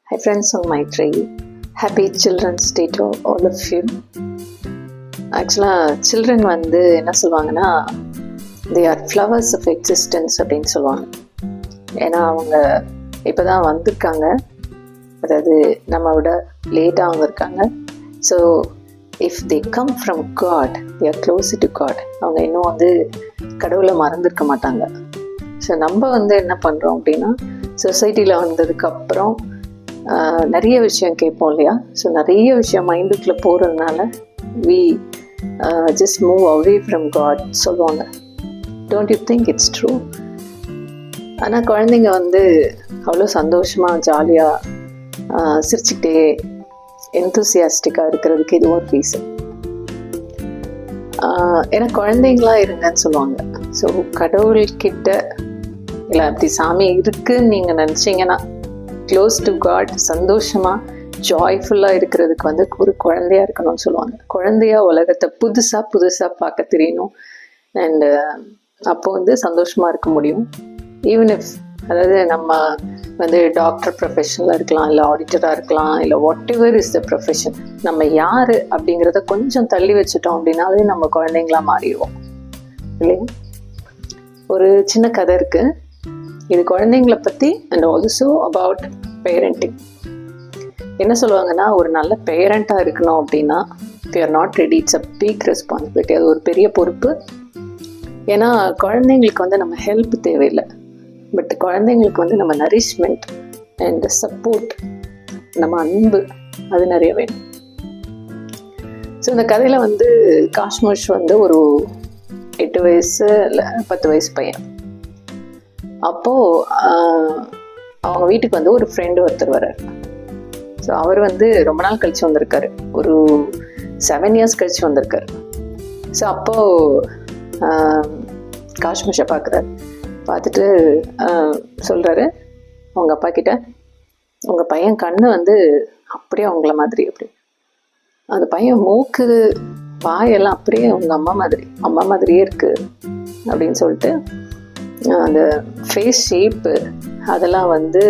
Hi friends on my tree. Happy Children's Day to all of you. ஆக்சுவலாக children வந்து என்ன சொல்லுவாங்கன்னா, they are flowers of existence அப்படின்னு சொல்லுவாங்க. ஏன்னா அவங்க இப்போ தான் வந்திருக்காங்க, அதாவது நம்ம விட லேட்டாக அவங்க இருக்காங்க. So if they come from God, they are closer to God. அவங்க இன்னும் வந்து கடவுளை மறந்துருக்க மாட்டாங்க. ஸோ நம்ம வந்து என்ன பண்ணுறோம் அப்படின்னா, சொசைட்டியில் வந்ததுக்கப்புறம் நிறைய விஷயம் கேட்போம் இல்லையா. ஸோ நிறைய விஷயம் மைண்டுக்குள்ளே போகிறதுனால we just move away from God சொல்லுவாங்க. Don't you think it's true? ஆனால் குழந்தைங்க வந்து அவ்வளோ சந்தோஷமாக ஜாலியாக சிரிச்சுக்கிட்டே எந்தூசியாஸ்டிக்காக இருக்கிறதுக்கு இது ஒரு ரீசன். ஏன்னா குழந்தைங்களா இருங்கன்னு சொல்லுவாங்க. ஸோ கடவுள்கிட்ட இல்லை அப்படி சாமி இருக்குன்னு நீங்கள் நினச்சிங்கன்னா, க்ளோஸ் டு காட், சந்தோஷமாக ஜாய்ஃபுல்லாக இருக்கிறதுக்கு வந்து ஒரு குழந்தையா இருக்கணும்னு சொல்லுவாங்க. குழந்தையா உலகத்தை புதுசாக பார்க்க தெரியணும். அண்டு அப்போ வந்து சந்தோஷமாக இருக்க முடியும். ஈவன் இஃப், அதாவது நம்ம வந்து டாக்டர் ப்ரொஃபஷனில் இருக்கலாம், இல்லை ஆடிட்டராக இருக்கலாம், இல்லை what ever is the profession, நம்ம யார் அப்படிங்கிறத கொஞ்சம் தள்ளி வச்சுட்டோம் அப்படின்னாலே நம்ம குழந்தைங்களா மாறிடுவோம் இல்லையா. ஒரு சின்ன கதை இருக்குது, இது குழந்தைங்களை பற்றி அண்ட் ஆல்சோ அபவுட் பேரண்டிங். என்ன சொல்லுவாங்கன்னா, ஒரு நல்ல பேரண்ட்டாக இருக்கணும் அப்படின்னா we are not ready, it's a big responsibility. அது ஒரு பெரிய பொறுப்பு. ஏன்னா குழந்தைங்களுக்கு வந்து நம்ம ஹெல்ப் தேவையில்லை, பட் குழந்தைங்களுக்கு வந்து நம்ம நரிஷ்மெண்ட் அண்ட் சப்போர்ட், நம்ம அன்பு, அது நிறைய வேணும். ஸோ இந்த கதையில் வந்து காஷ்மோஷ் வந்து ஒரு 8 வயசு இல்லை 10 வயசு பையன். அப்போது அவங்க வீட்டுக்கு வந்து ஒரு ஃப்ரெண்டு ஒருத்தர் வர்றார். ஸோ அவர் வந்து ரொம்ப நாள் கழித்து வந்திருக்காரு, ஒரு 7 இயர்ஸ் கழித்து வந்திருக்காரு. ஸோ அப்போது காஷ்மோஷை பார்க்குறாரு. பார்த்துட்டு சொல்கிறாரு அவங்க அப்பா கிட்ட, உங்கள் பையன் கண்ணு வந்து அப்படியே அவங்கள மாதிரி, அப்படி அந்த பையன் மூக்கு வாயெல்லாம் அப்படியே உங்கள் அம்மா மாதிரியே இருக்குது அப்படின்னு சொல்லிட்டு, அந்த ஃபேஸ் ஷேப்பு அதெல்லாம் வந்து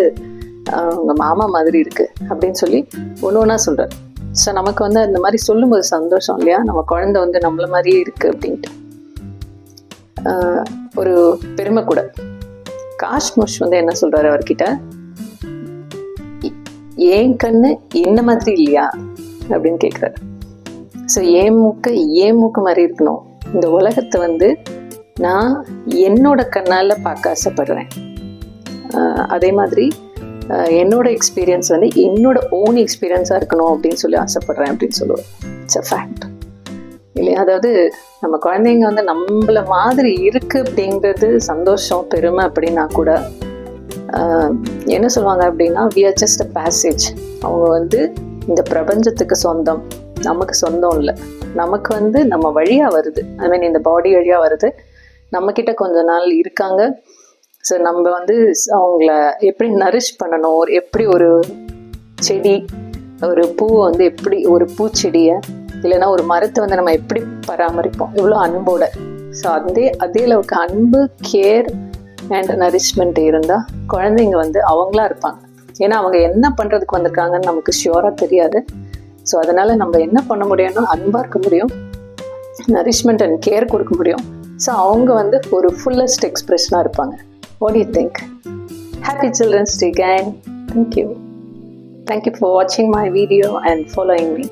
உங்கள் மாமா மாதிரி இருக்குது அப்படின்னு சொல்லி ஒன்று ஒன்றா சொல்கிறார். ஸோ நமக்கு வந்து அந்த மாதிரி சொல்லும்போது சந்தோஷம் இல்லையா, நம்ம குழந்தை வந்து நம்மள மாதிரியே இருக்குது அப்படின்ட்டு ஒரு பெருமை கூட. காஷ்மோஷ் வந்து என்ன சொல்கிறாரு அவர்கிட்ட, ஏன் கண்ணு என்ன மாதிரி இல்லையா அப்படின்னு கேட்குறாரு. ஸோ ஏன் மூக்கு மாதிரி இருக்கணும், இந்த உலகத்தை வந்து நான் என்னோட கண்ணால் பார்க்க ஆசைப்படுறேன், அதே மாதிரி என்னோட எக்ஸ்பீரியன்ஸ் வந்து என்னோட ஓன் எக்ஸ்பீரியன்ஸாக இருக்கணும் அப்படின்னு சொல்லி ஆசைப்படுறேன் அப்படின்னு சொல்லுவேன். இட்ஸ் அ ஃபேக்ட் இல்லையா. அதாவது நம்ம குழந்தைங்க வந்து நம்மள மாதிரி இருக்குது அப்படிங்கிறது சந்தோஷம், பெருமை அப்படின்னா கூட என்ன சொல்லுவாங்க அப்படின்னா, we are just a passage. அவங்க வந்து இந்த பிரபஞ்சத்துக்கு சொந்தம், நமக்கு சொந்தம் இல்லை. நமக்கு வந்து நம்ம வழியாக வருது, ஐ மீன் இந்த பாடி வழியாக வருது, நம்மக்கிட்ட கொஞ்ச நாள் இருக்காங்க. ஸோ நம்ம வந்து அவங்கள எப்படி நரிஷ் பண்ணணும், எப்படி ஒரு செடி, ஒரு பூவை வந்து எப்படி, ஒரு பூச்செடியை இல்லைன்னா ஒரு மரத்தை வந்து நம்ம எப்படி பராமரிப்போம் இவ்வளோ அன்போட. ஸோ அதே அளவுக்கு அன்பு, கேர் அண்ட் நரிஷ்மெண்ட் இருந்தால் குழந்தைங்க வந்து அவங்களா இருப்பாங்க. ஏன்னா அவங்க என்ன பண்ணுறதுக்கு வந்திருக்காங்கன்னு நமக்கு ஷியோராக தெரியாது. ஸோ அதனால் நம்ம என்ன பண்ண முடியும்னா அன்பாக இருக்க முடியும், நரிஷ்மெண்ட் அண்ட் கேர் கொடுக்க முடியும். ஸோ அவங்க வந்து ஒரு ஃபுல்லஸ்ட் எக்ஸ்பிரஷனாக இருப்பாங்க. What do you think? Happy Children's Day again. Thank you for watching my video and following me.